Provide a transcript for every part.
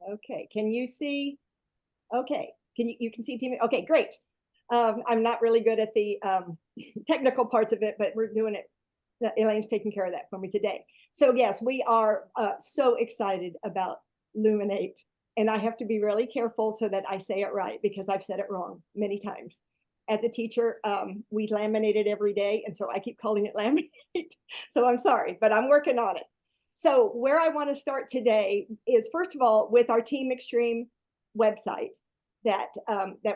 Okay, can you see? Okay, you can see team? Okay, great. I'm not really good at the technical parts of it, but we're doing it. Elaine's taking care of that for me today. So yes, we are so excited about Luminate. And I have to be really careful so that I say it right because I've said it wrong many times. As a teacher, we laminate it every day. And so I keep calling it laminate. So I'm sorry, but I'm working on it. So where I want to start today is, first of all, with our Team Extreme website that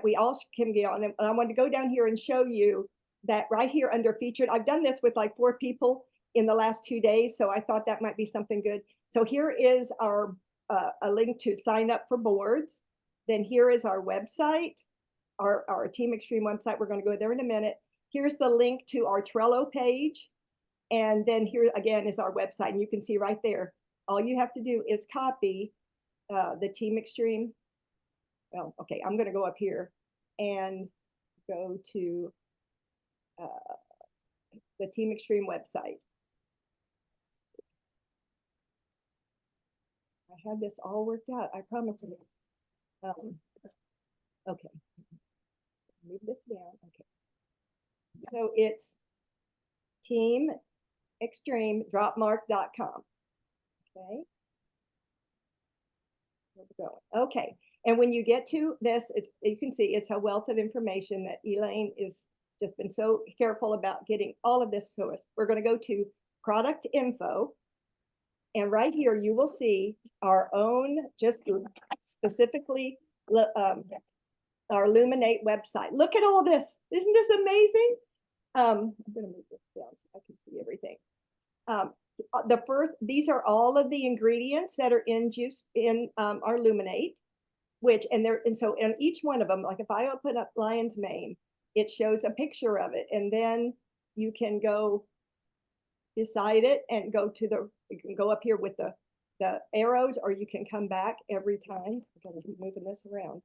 we all can get on. And I want to go down here and show you that right here under featured. I've done this with like 4 people in the last 2 days, so I thought that might be something good. So here is our a link to sign up for boards. Then here is our website, our Team Extreme website. We're going to go there in a minute. Here's the link to our Trello page. And then here again is our website. And you can see right there, all you have to do is copy the Team Extreme. Well, okay, I'm going to go up here and go to the Team Extreme website. I had this all worked out, I promise you. Okay, move this down. Okay, so it's teamextremedropmark.com. Okay, where we go? Okay, and when you get to this, you can see it's a wealth of information that Elaine is just been so careful about getting all of this to us. We're going to go to product info. And right here, you will see our own, just specifically our Luminate website. Look at all this. Isn't this amazing? I'm going to move this down so I can see everything. These are all of the ingredients that are in our Luminate, and so in each one of them, like if I open up lion's mane, it shows a picture of it, and then you can go decide it and you can go up here with the arrows, or you can come back every time. I'm going to keep moving this around.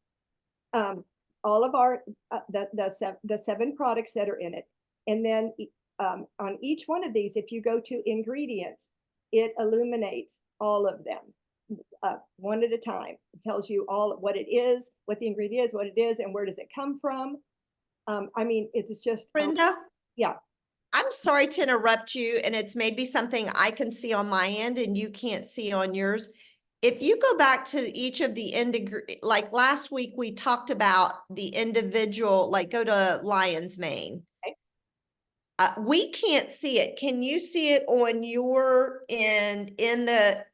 All of our the 7 products that are in it, and then on each one of these, if you go to ingredients, it illuminates all of them one at a time. It tells you all what it is, what the ingredient is, what it is, and where does it come from. I mean, it's just Brenda, yeah. I'm sorry to interrupt you, and it's maybe something I can see on my end and you can't see on yours. If you go back to each of the like last week, we talked about the individual, like go to lion's mane. Okay. We can't see it. Can you see it on your end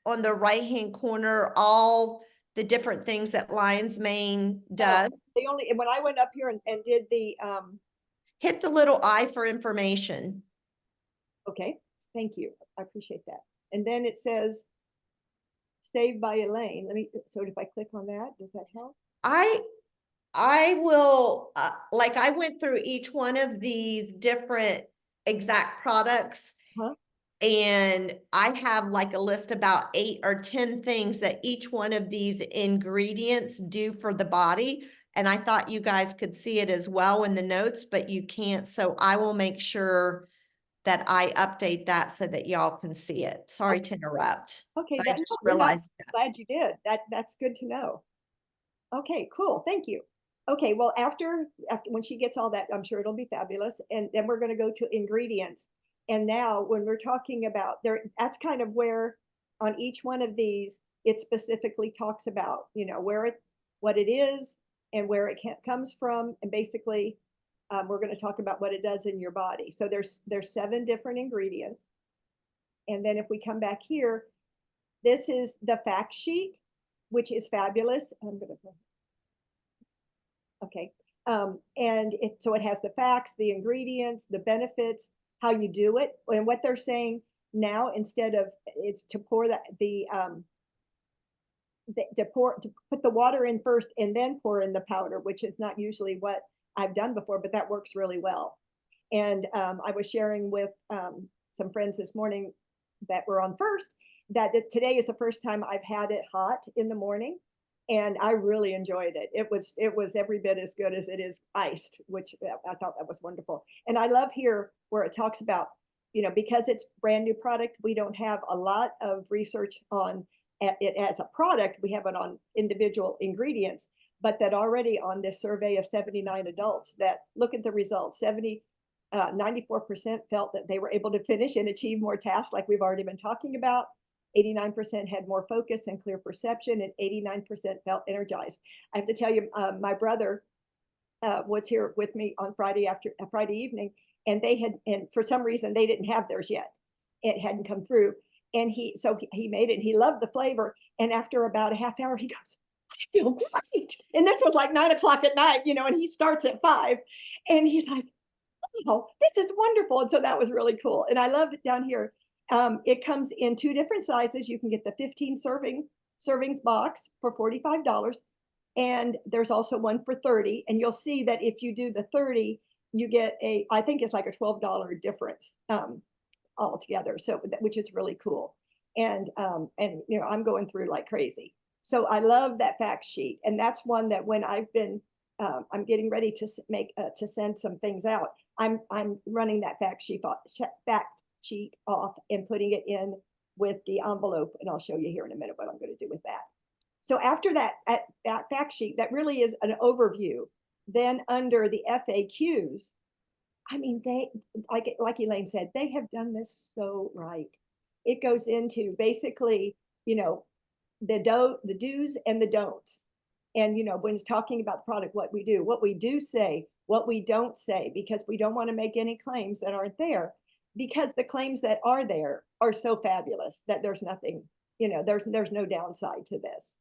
on the right-hand corner, all the different things that lion's mane does? When I went up here and did the hit the little I for information. okay, thank you. I appreciate that. And then it says saved by Elaine. So if I click on that, does that help? I will, like I went through each one of these different exact products. Huh? And I have like a list about 8 or 10 things that each one of these ingredients do for the body. And I thought you guys could see it as well in the notes, but you can't. So I will make sure that I update that so that y'all can see it. Sorry to interrupt. Okay, I just realized that. Glad you did. That's good to know. Okay, cool. Thank you. Okay, well, after when she gets all that, I'm sure it'll be fabulous. And then we're going to go to ingredients. And now when we're talking about that's kind of where on each one of these, it specifically talks about, what it is and where it comes from. And basically, we're going to talk about what it does in your body. So there's 7 different ingredients. And then if we come back here, this is the fact sheet, which is fabulous. I'm going to okay. And so it has the facts, the ingredients, the benefits, how you do it. And what they're saying now, instead of it's to pour to put the water in first and then pour in the powder, which is not usually what I've done before, but that works really well. And I was sharing with some friends this morning that were on first that today is the first time I've had it hot in the morning. And I really enjoyed it. It was every bit as good as it is iced, which I thought that was wonderful. And I love here where it talks about, because it's brand new product, we don't have a lot of research on it as a product, we have it on individual ingredients, but that already on this survey of 79 adults that look at the results, 94% felt that they were able to finish and achieve more tasks like we've already been talking about. 89% had more focus and clear perception, and 89% felt energized. I have to tell you, my brother was here with me on Friday evening, and and for some reason they didn't have theirs yet. It hadn't come through. And he made it, and he loved the flavor. And after about a half hour, he goes, I feel great. And this was like 9 o'clock at night, and he starts at 5. And he's like, oh, this is wonderful. And so that was really cool. And I love it down here. It comes in 2 different sizes. You can get the 15 servings box for $45. And there's also one for 30. And you'll see that if you do the 30, you get I think it's like a $12 difference altogether. So, which is really cool. And I'm going through like crazy. So I love that fact sheet. And that's one that when I'm getting ready to to send some things out, I'm running that fact sheet off and putting it in with the envelope. And I'll show you here in a minute what I'm going to do with that. So after that fact sheet, that really is an overview. Then under the FAQs, I mean, they, like Elaine said, they have done this so right. It goes into basically, the do's and the don'ts. And, when it's talking about the product, what we do say, what we don't say, because we don't want to make any claims that aren't there, because the claims that are there are so fabulous that there's nothing, there's no downside to this.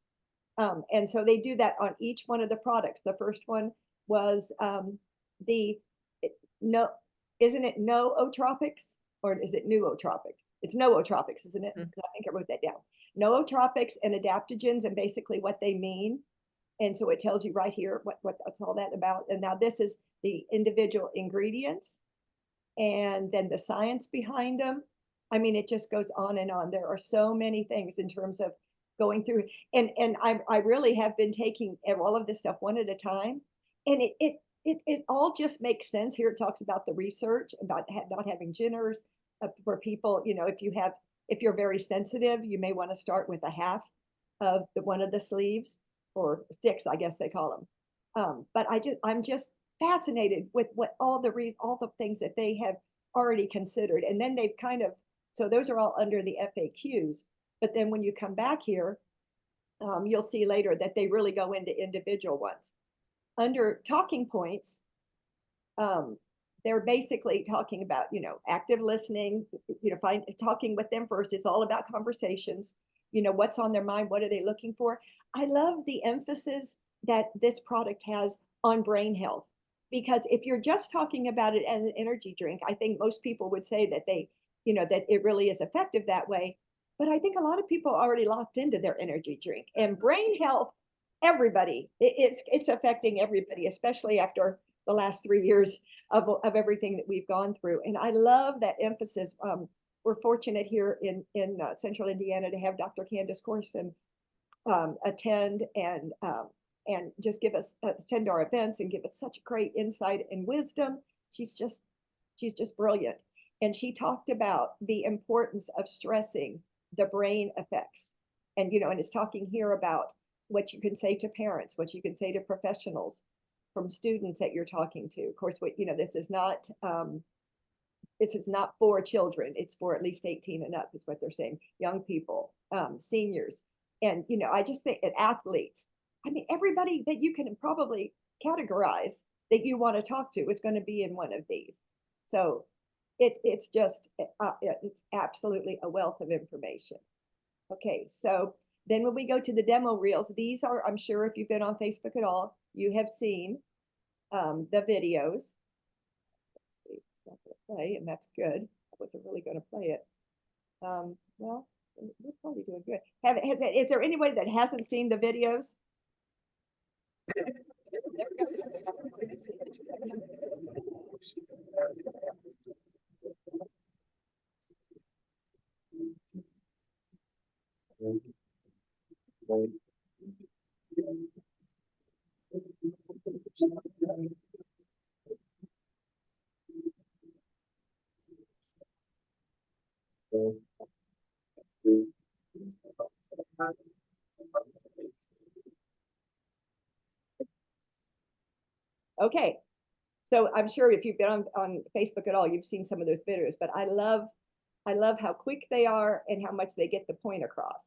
And so they do that on each one of the products. The first one was isn't it nootropics, or is it nootropics? It's nootropics, isn't it? I think I wrote that down. Nootropics and adaptogens, and basically what they mean. And so it tells you right here what that's all that about. And now this is the individual ingredients and then the science behind them. I mean, it just goes on and on. There are so many things in terms of going through. And I really have been taking all of this stuff one at a time. And it all just makes sense. Here it talks about the research about not having jitters for people. If you're very sensitive, you may want to start with a half of one of the sleeves, or 6, I guess they call them. But I'm just fascinated with what all the things that they have already considered. And then they've so those are all under the FAQs. But then when you come back here, you'll see later that they really go into individual ones. Under talking points, they're basically talking about, active listening, talking with them first. It's all about conversations, what's on their mind, what are they looking for? I love the emphasis that this product has on brain health, because if you're just talking about it as an energy drink, I think most people would say that that it really is effective that way. But I think a lot of people are already locked into their energy drink, and brain health, everybody, it's affecting everybody, especially after the last 3 years of everything that we've gone through. And I love that emphasis. We're fortunate here in Central Indiana to have Dr. Candace Corson attend and just give us attend our events and give us such great insight and wisdom. She's just brilliant. And she talked about the importance of stressing the brain effects. And, and it's talking here about what you can say to parents, what you can say to professionals, from students that you're talking to. Of course, this is not for children. It's for at least 18 and up, is what they're saying. Young people, seniors. And, I just think athletes, I mean, everybody that you can probably categorize that you want to talk to is going to be in one of these. So it's absolutely a wealth of information. Okay, so then when we go to the demo reels, these are, I'm sure if you've been on Facebook at all, you have seen the videos. Let's see, it's not going to play, and that's good. I wasn't really going to play it. Well, we're probably doing good. Is there anybody that hasn't seen the videos? Okay, so I'm sure if you've been on Facebook at all, you've seen some of those videos, but I love how quick they are and how much they get the point across.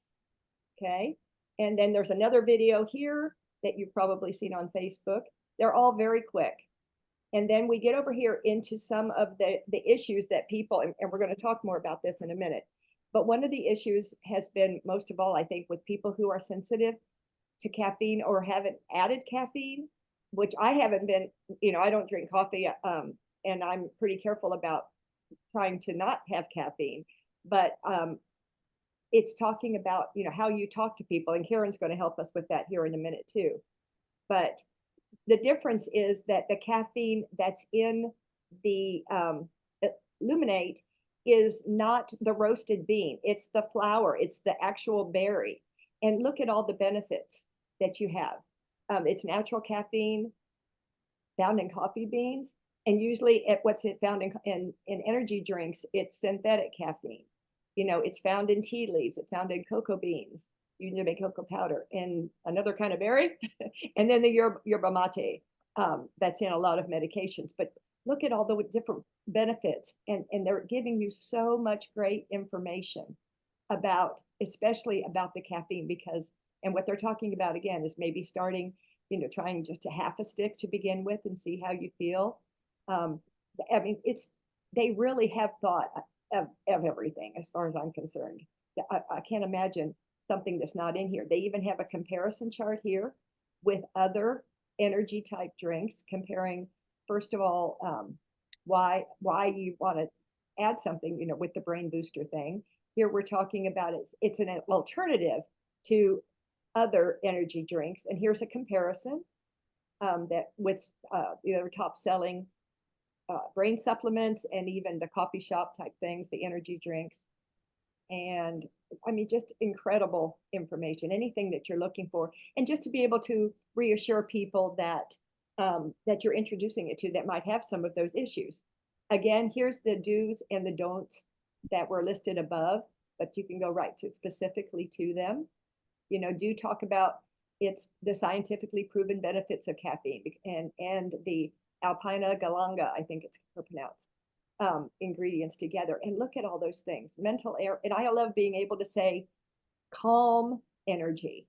Okay, and then there's another video here that you've probably seen on Facebook. They're all very quick. And then we get over here into some of the issues that people, and we're going to talk more about this in a minute. But one of the issues has been, most of all, I think, with people who are sensitive to caffeine or haven't added caffeine, which I haven't been, I don't drink coffee, and I'm pretty careful about trying to not have caffeine. But it's talking about, how you talk to people. And Karen's going to help us with that here in a minute too. But the difference is that the caffeine that's in the Luminate is not the roasted bean. It's the flour. It's the actual berry. And look at all the benefits that you have. It's natural caffeine found in coffee beans. And usually what's it found in energy drinks, it's synthetic caffeine. It's found in tea leaves. It's found in cocoa beans. You need to make cocoa powder and another kind of berry. And then the yerba mate, that's in a lot of medications. But look at all the different benefits. And they're giving you so much great information about, especially about the caffeine, because, and what they're talking about again is maybe starting, trying just a half a stick to begin with and see how you feel. I mean, they really have thought of everything as far as I'm concerned. I can't imagine something that's not in here. They even have a comparison chart here with other energy type drinks, comparing, first of all, why you want to add something, with the brain booster thing. Here we're talking about it's an alternative to other energy drinks. And here's a comparison that with the other top selling brain supplements and even the coffee shop type things, the energy drinks. And I mean, just incredible information, anything that you're looking for. And just to be able to reassure people that that you're introducing it to that might have some of those issues. Again, here's the do's and the don'ts that were listed above, but you can go right to specifically to them. Do talk about it's the scientifically proven benefits of caffeine and the Alpina galanga, I think it's pronounced, ingredients together. And look at all those things, mental air. And I love being able to say calm energy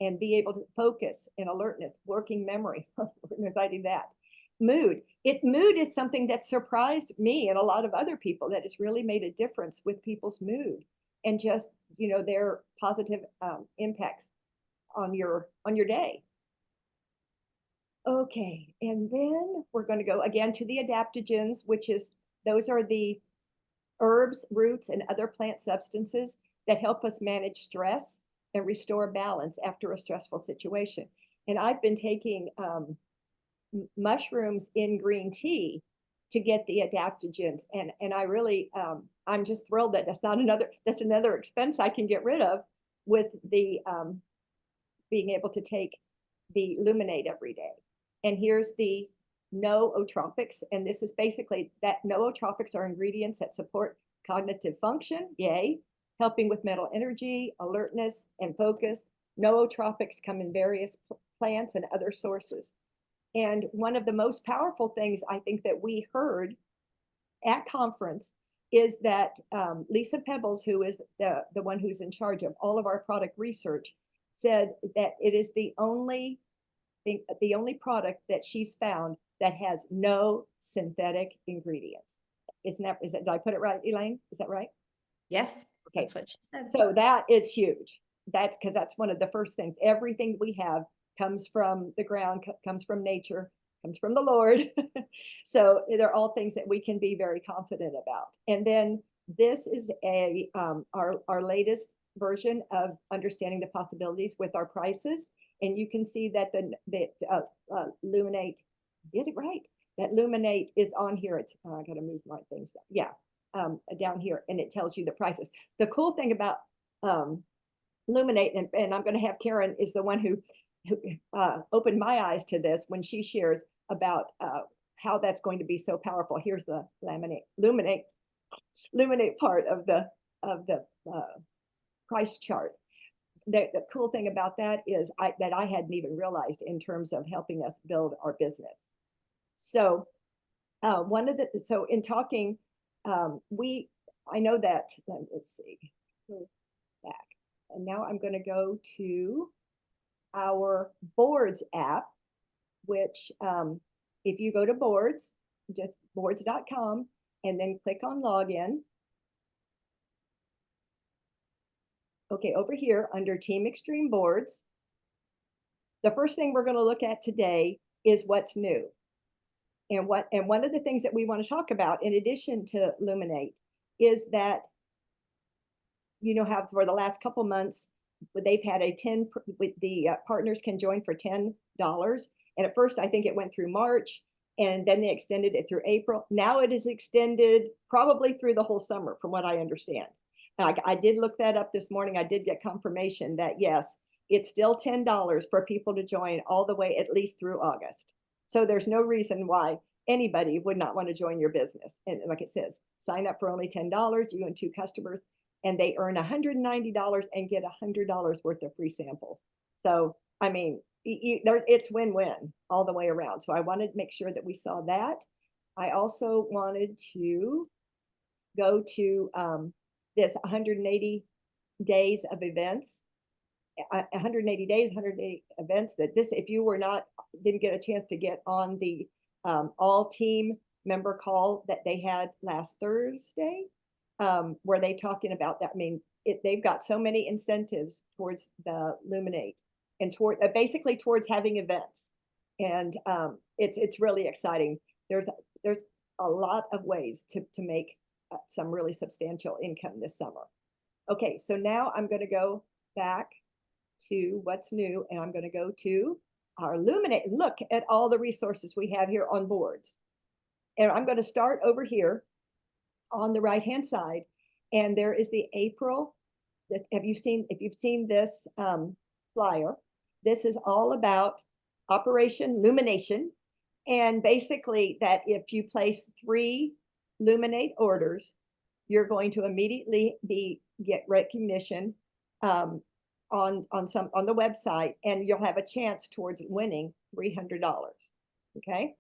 and be able to focus and alertness, working memory, reciting that. Mood is something that surprised me and a lot of other people, that has really made a difference with people's mood and just, their positive impacts on your day. Okay, and then we're going to go again to the adaptogens, which is, those are the herbs, roots, and other plant substances that help us manage stress and restore balance after a stressful situation. And I've been taking mushrooms in green tea to get the adaptogens. And I really, I'm just thrilled that that's another expense I can get rid of with the being able to take the Luminate every day. And here's the nootropics. And this is basically that nootropics are ingredients that support cognitive function, yay, helping with mental energy, alertness, and focus. Nootropics come in various plants and other sources. And one of the most powerful things I think that we heard at conference is that Lisa Pebbles, who is the one who's in charge of all of our product research, said that it is the only product that she's found that has no synthetic ingredients. Did I put it right, Elaine? Is that right? Yes, okay. That's what she said. So that is huge. That's because that's one of the first things. Everything we have comes from the ground, comes from nature, comes from the Lord. So they're all things that we can be very confident about. And then this is our latest version of understanding the possibilities with our prices. And you can see that Luminate, get it right. That Luminate is on here. It's I gotta move my things down. Yeah, down here, and it tells you the prices. The cool thing about Luminate, and I'm going to have Karen is the one who opened my eyes to this when she shares about how that's going to be so powerful. Here's the Luminate part of the price chart. the cool thing about that is that I hadn't even realized in terms of helping us build our business. So so in talking, I know that, let's see, go back. And now I'm going to go to our boards app, which if you go to boards, just boards.com, and then click on login. Okay, over here under Team Extreme Boards, the first thing we're going to look at today is what's new. And one of the things that we want to talk about, in addition to Luminate, is that, you know, how for the last couple months, they've had the partners can join for $10. And at first, I think it went through March, and then they extended it through April. Now it is extended probably through the whole summer, from what I understand. I did look that up this morning. I did get confirmation that yes, it's still $10 for people to join all the way at least through August. So there's no reason why anybody would not want to join your business. And like it says, sign up for only $10, you and 2 customers, and they earn $190 and get $100 worth of free samples. So, I mean, it's win-win all the way around. So I wanted to make sure that we saw that. I also wanted to go to this 180 days of events, 180 days, 180 events, that this, if you didn't get a chance to get on the all team member call that they had last Thursday, where they talking about that. I mean, they've got so many incentives towards the Luminate and basically towards having events. And it's really exciting. There's a lot of ways to make some really substantial income this summer. Okay, so now I'm going to go back to what's new, and I'm going to go to our Luminate. Look at all the resources we have here on boards. And I'm going to start over here on the right hand side, and there is the April. If you've seen this flyer, this is all about Operation Lumination, and basically that if you place 3 Luminate orders, you're going to immediately get recognition on the website, and you'll have a chance towards winning $300. Okay.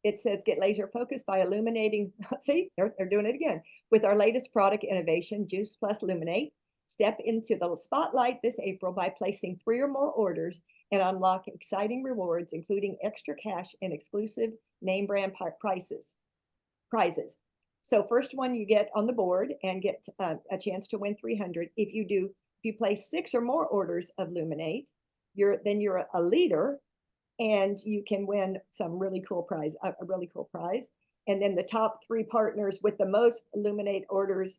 It says get laser focused by illuminating. See, they're doing it again with our latest product innovation, Juice Plus Luminate. Step into the spotlight this April by placing 3 or more orders and unlock exciting rewards, including extra cash and exclusive name brand prizes. So first one you get on the board and get a chance to win 300. If you place 6 or more orders of Luminate, then you're a leader, and you can win some really cool prize, a really cool prize. And then the top 3 partners with the most Luminate orders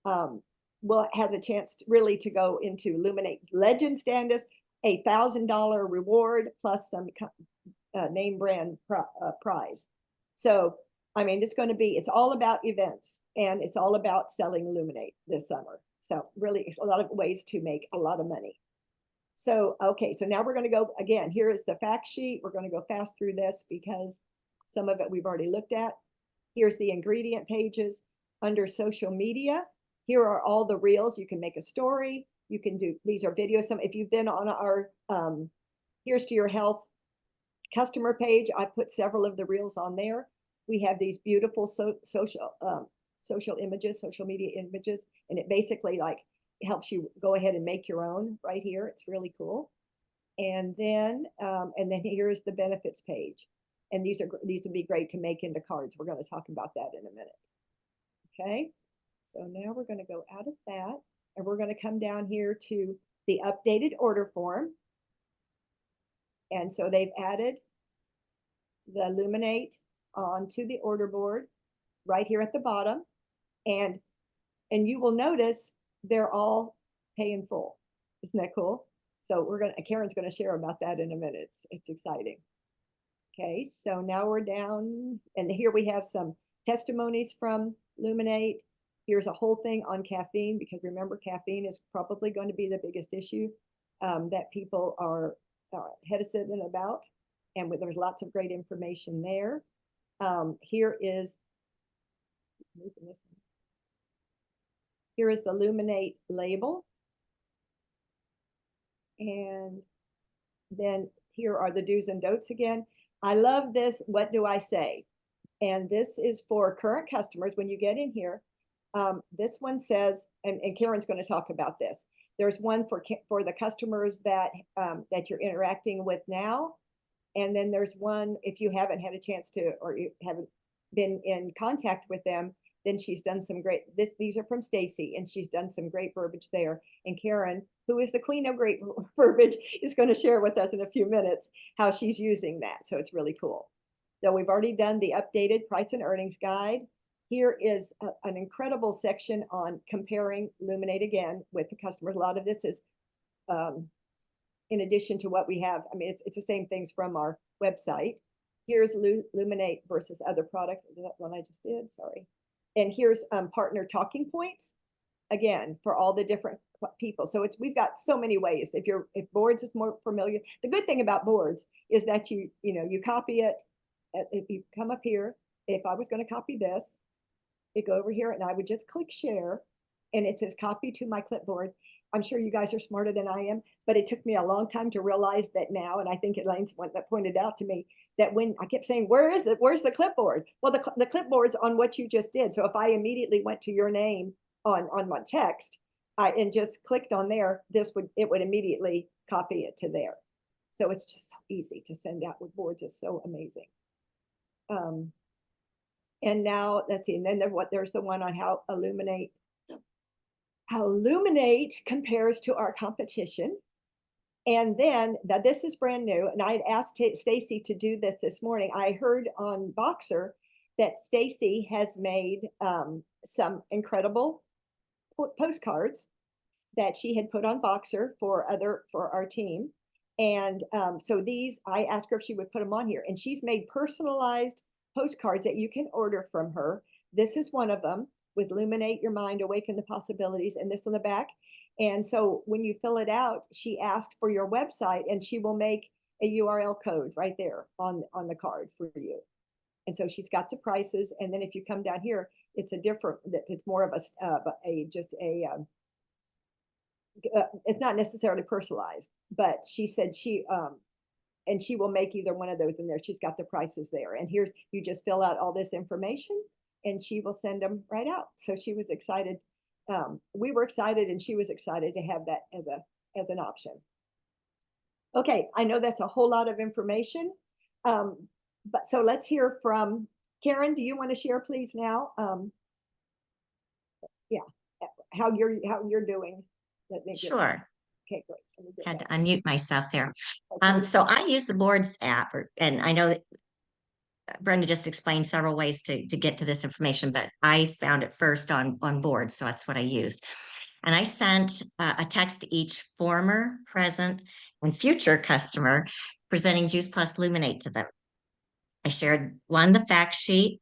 has a chance to go into Luminate Legend status, a $1,000 reward plus some name brand prize. So, I mean, it's all about events, and it's all about selling Luminate this summer. So really, it's a lot of ways to make a lot of money. So, okay, so now we're going to go again. Here is the fact sheet. We're going to go fast through this because some of it we've already looked at. Here's the ingredient pages. Under social media, here are all the reels. You can make a story. You can do, these are videos. If you've been on our Here's to Your Health customer page, I put several of the reels on there. We have these beautiful social media images, and it basically helps you go ahead and make your own right here. It's really cool. And then here's the benefits page. And these would be great to make into cards. We're going to talk about that in a minute. Okay. So now we're going to go out of that, and we're going to come down here to the updated order form. And so they've added the Luminate onto the order board right here at the bottom. And you will notice they're all pay in full. Isn't that cool? So Karen's going to share about that in a minute. It's exciting. Okay, so now we're down, and here we have some testimonies from Luminate. Here's a whole thing on caffeine, because remember, caffeine is probably going to be the biggest issue that people are hesitant about. And there's lots of great information there. Here is the Luminate label. And then here are the do's and don'ts again. I love this. What do I say? And this is for current customers. When you get in here, this one says, and Karen's going to talk about this. There's one for the customers that that you're interacting with now, and then there's one if you haven't had a chance to, or you haven't been in contact with them. Then she's done some great. These are from Stacy, and she's done some great verbiage there. And Karen, who is the queen of great verbiage, is going to share with us in a few minutes how she's using that. So it's really cool. So we've already done the updated price and earnings guide. Here is an incredible section on comparing Luminate again with the customers. A lot of this is in addition to what we have. I mean, it's the same things from our website. Here's Luminate versus other products. Is that one I just did? Sorry. And here's partner talking points, again, for all the different people. So we've got so many ways. If boards is more familiar, the good thing about boards is that you copy it. If you come up here, if I was going to copy this, it go over here and I would just click share and it says copy to my clipboard. I'm sure you guys are smarter than I am, but it took me a long time to realize that now. And I think Elaine's one that pointed out to me that when I kept saying, where is it? Where's the clipboard? Well, the clipboard's on what you just did. So if I immediately went to your name on my text and just clicked on there, it would immediately copy it to there. So it's just so easy to send out with boards. It's so amazing. And now let's see, and then there's the one on how Luminate compares to our competition. And then this is brand new, and I had asked Stacy to do this morning. I heard on Boxer that Stacy has made some incredible postcards that she had put on Boxer for our team. And so these, I asked her if she would put them on here, and she's made personalized postcards that you can order from her. This is one of them with Luminate Your Mind, Awaken the Possibilities, and this on the back. And so when you fill it out, she asked for your website, and she will make a URL code right there on the card for you. And so she's got the prices. And then if you come down here, it's more of it's not necessarily personalized, but she said and she will make either one of those in there. She's got the prices there. And here's, you just fill out all this information and she will send them right out. So she was excited. We were excited and she was excited to have that as an option. Okay, I know that's a whole lot of information. But so let's hear from Karen. Do you want to share, please, now? Yeah, how you're doing. Sure. Okay, great. Had to unmute myself there. So I use the Boards app, and I know that Brenda just explained several ways to get to this information, but I found it first on Boards, so that's what I used. And I sent a text to each former, present, and future customer presenting Juice Plus Luminate to them. I shared the fact sheet,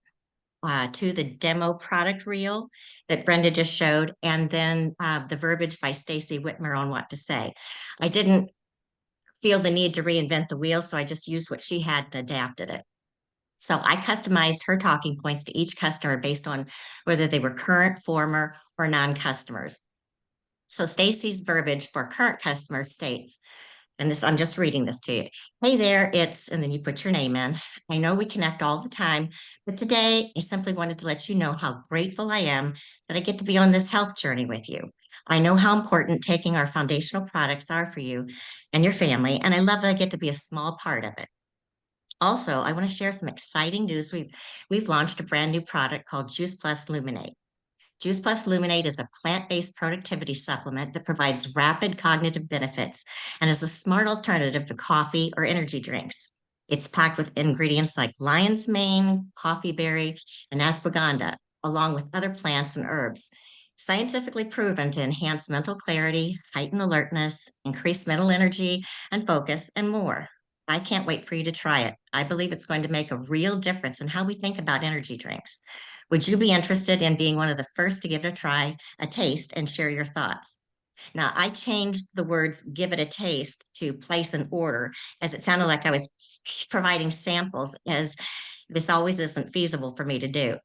to the demo product reel that Brenda just showed, and then the verbiage by Stacy Whitmer on what to say. I didn't feel the need to reinvent the wheel, so I just used what she had and adapted it. So I customized her talking points to each customer based on whether they were current, former, or non-customers. So Stacy's verbiage for current customers states, and this, I'm just reading this to you. Hey there, and then you put your name in. I know we connect all the time, but today I simply wanted to let you know how grateful I am that I get to be on this health journey with you. I know how important taking our foundational products are for you and your family, and I love that I get to be a small part of it. Also, I want to share some exciting news. We've launched a brand new product called Juice Plus Luminate. Juice Plus Luminate is a plant-based productivity supplement that provides rapid cognitive benefits and is a smart alternative to coffee or energy drinks. It's packed with ingredients like lion's mane, coffee berry, and ashwagandha, along with other plants and herbs. Scientifically proven to enhance mental clarity, heighten alertness, increase mental energy and focus, and more. I can't wait for you to try it. I believe it's going to make a real difference in how we think about energy drinks. Would you be interested in being one of the first to give it a try, a taste, and share your thoughts? Now, I changed the words give it a taste to place an order, as it sounded like I was providing samples, as this always isn't feasible for me to do.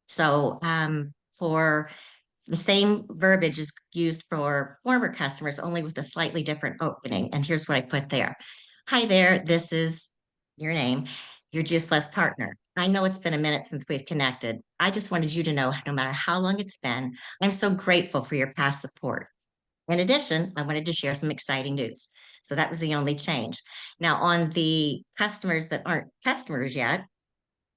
So for The same verbiage is used for former customers, only with a slightly different opening. And here's what I put there. Hi there, this is your name, your Juice Plus partner. I know it's been a minute since we've connected. I just wanted you to know, no matter how long it's been, I'm so grateful for your past support. In addition, I wanted to share some exciting news. So that was the only change. Now, on the customers that aren't customers yet,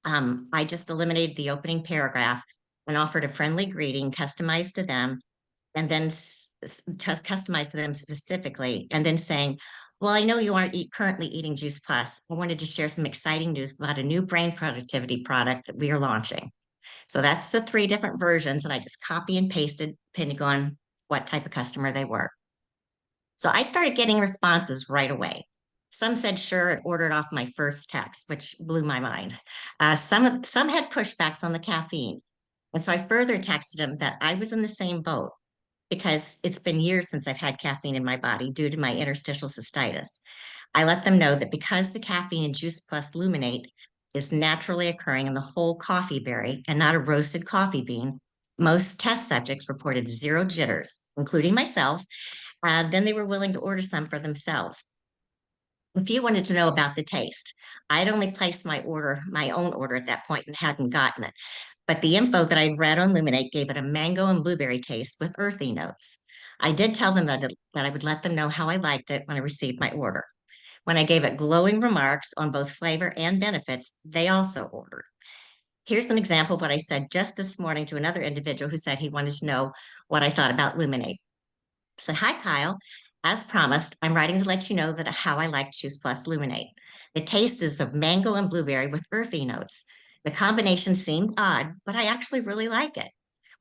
I just eliminated the opening paragraph and offered a friendly greeting customized to them, and then customized to them specifically, and then saying, well, I know you aren't currently eating Juice Plus. I wanted to share some exciting news about a new brain productivity product that we are launching. So that's the 3 different versions, and I just copy and pasted depending on what type of customer they were. So I started getting responses right away. Some said sure and ordered off my first text, which blew my mind. Some had pushbacks on the caffeine. And so I further texted them that I was in the same boat because it's been years since I've had caffeine in my body due to my interstitial cystitis. I let them know that because the caffeine in Juice Plus Luminate is naturally occurring in the whole coffee berry and not a roasted coffee bean, most test subjects reported 0 jitters, including myself. Then they were willing to order some for themselves. A few wanted to know about the taste. I had only placed my own order at that point and hadn't gotten it. But the info that I'd read on Luminate gave it a mango and blueberry taste with earthy notes. I did tell them that I would let them know how I liked it when I received my order. When I gave it glowing remarks on both flavor and benefits, they also ordered. Here's an example of what I said just this morning to another individual who said he wanted to know what I thought about Luminate. I said, hi, Kyle. As promised, I'm writing to let you know that how I like Juice Plus Luminate. The taste is of mango and blueberry with earthy notes. The combination seemed odd, but I actually really like it.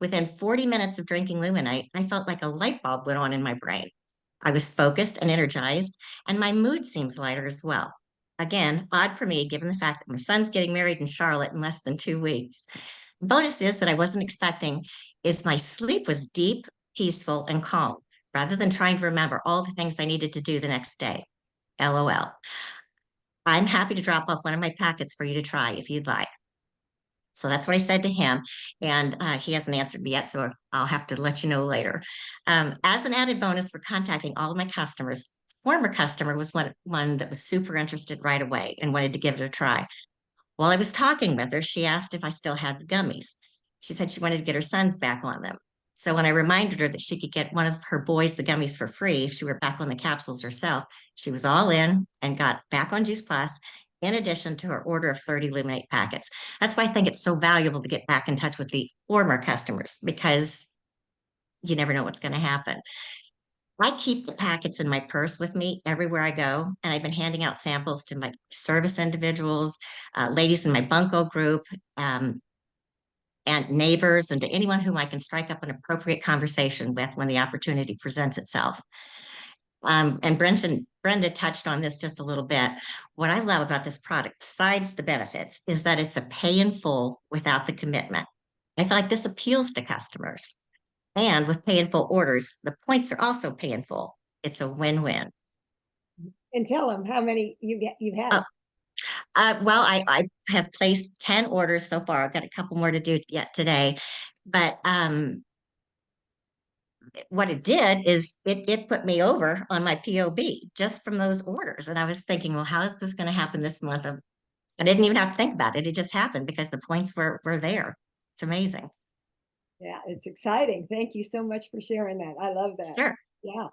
Within 40 minutes of drinking Luminate, I felt like a light bulb went on in my brain. I was focused and energized, and my mood seems lighter as well. Again, odd for me, given the fact that my son's getting married in Charlotte in less than 2 weeks. Bonus is that I wasn't expecting is my sleep was deep, peaceful, and calm, rather than trying to remember all the things I needed to do the next day. LOL. I'm happy to drop off one of my packets for you to try if you'd like. So that's what I said to him. And he hasn't answered me yet, so I'll have to let you know later. As an added bonus for contacting all of my customers, former customer was one that was super interested right away and wanted to give it a try. While I was talking with her, she asked if I still had the gummies. She said she wanted to get her sons back on them. So when I reminded her that she could get one of her boys the gummies for free if she were back on the capsules herself, she was all in and got back on Juice Plus, in addition to her order of 30 Luminate packets. That's why I think it's so valuable to get back in touch with the former customers, because you never know what's going to happen. I keep the packets in my purse with me everywhere I go, and I've been handing out samples to my service individuals, ladies in my bunco group, and neighbors, and to anyone whom I can strike up an appropriate conversation with when the opportunity presents itself. And Brenda touched on this just a little bit. What I love about this product, besides the benefits, is that it's a pay in full without the commitment. I feel like this appeals to customers. And with pay in full orders, the points are also pay in full. It's a win-win. And tell them how many you've had. Well, I have placed 10 orders so far. I've got a couple more to do yet today. But what it did is it put me over on my POB just from those orders. And I was thinking, well, how is this going to happen this month? I didn't even have to think about it. It just happened because the points were there. It's amazing. Yeah, it's exciting. Thank you so much for sharing that. I love that. Sure. Yeah.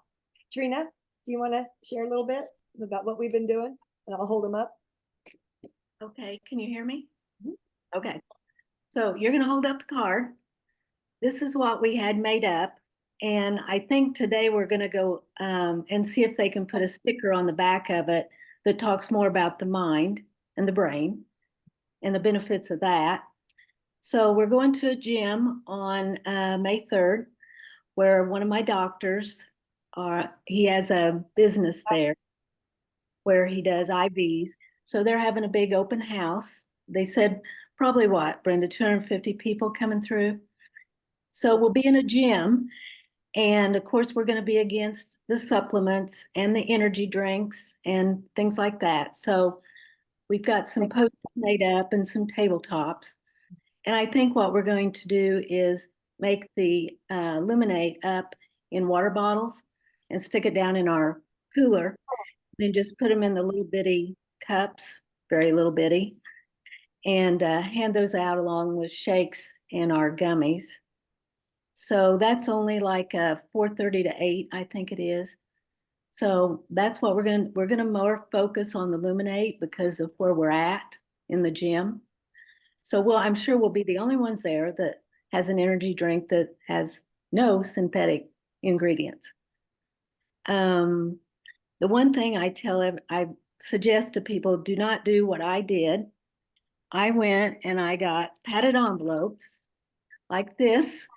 Trina, do you want to share a little bit about what we've been doing? And I'll hold them up. Okay, can you hear me? Mhm. Okay, so you're gonna hold up the card. This is what we had made up. And I think today we're gonna go and see if they can put a sticker on the back of it that talks more about the mind and the brain and the benefits of that. So we're going to a gym on May 3rd, where one of my doctors, he has a business there where he does IVs. So they're having a big open house. They said probably what, Brenda, 250 people coming through. So we'll be in a gym. And of course, we're going to be against the supplements and the energy drinks and things like that. So we've got some posts made up and some tabletops. And I think what we're going to do is make the Luminate up in water bottles and stick it down in our cooler. Then just put them in the little bitty cups, very little bitty, and hand those out along with shakes and our gummies. So that's only like 4:30 to 8, I think it is. So that's what we're gonna more focus on the Luminate because of where we're at in the gym. So I'm sure we'll be the only ones there that has an energy drink that has no synthetic ingredients. The one thing I suggest to people, do not do what I did. I went and I got padded envelopes like this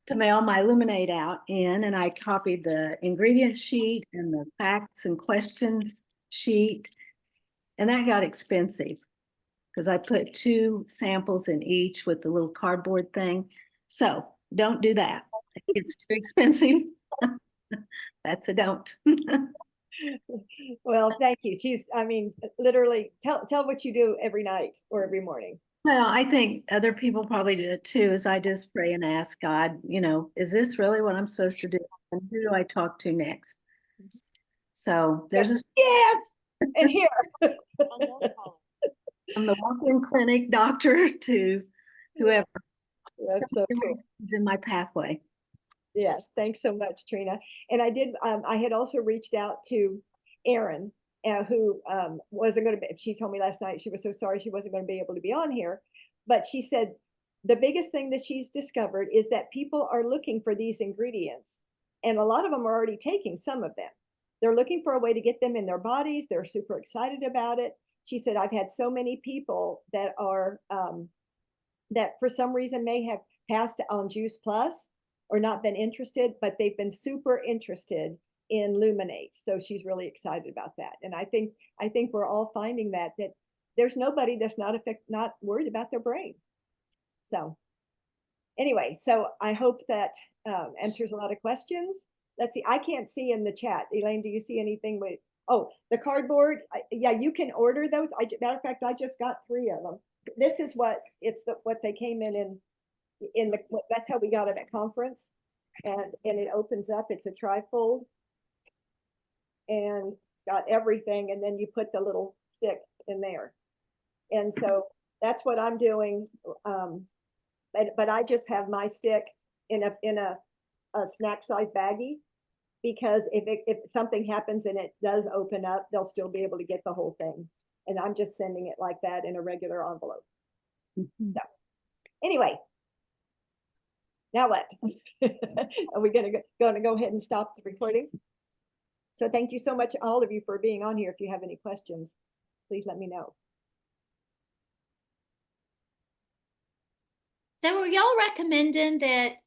to mail my Luminate out in, and I copied the ingredient sheet and the facts and questions sheet, and that got expensive because I put 2 samples in each with the little cardboard thing. So don't do that. It's too expensive. That's a don't. Well, thank you. I mean, literally tell what you do every night or every morning. Well, I think other people probably do it too, is I just pray and ask God, is this really what I'm supposed to do? And who do I talk to next? So there's a Yes, and here. from the walk-in clinic doctor to whoever That's so cool. is in my pathway. Yes, thanks so much, Trina. And I had also reached out to Erin, who wasn't going to be, she told me last night she was so sorry she wasn't going to be able to be on here. But she said the biggest thing that she's discovered is that people are looking for these ingredients. And a lot of them are already taking some of them. They're looking for a way to get them in their bodies. They're super excited about it. She said, I've had so many people that are, that for some reason may have passed on Juice Plus or not been interested, but they've been super interested in Luminate. So she's really excited about that. And I think we're all finding that there's nobody that's not worried about their brain. So anyway, so I hope that answers a lot of questions. Let's see, I can't see in the chat. Elaine, do you see anything with, oh, the cardboard? Yeah, you can order those. Matter of fact, I just got 3 of them. This is what what they came in the, that's how we got it at conference. And it opens up, it's a trifold and got everything. And then you put the little stick in there. And so that's what I'm doing. But I just have my stick in a snack size baggie, because if something happens and it does open up, they'll still be able to get the whole thing. And I'm just sending it like that in a regular envelope. So anyway, now what? Are we going to go ahead and stop the recording? So thank you so much, all of you, for being on here. If you have any questions, please let me know. So were y'all recommending that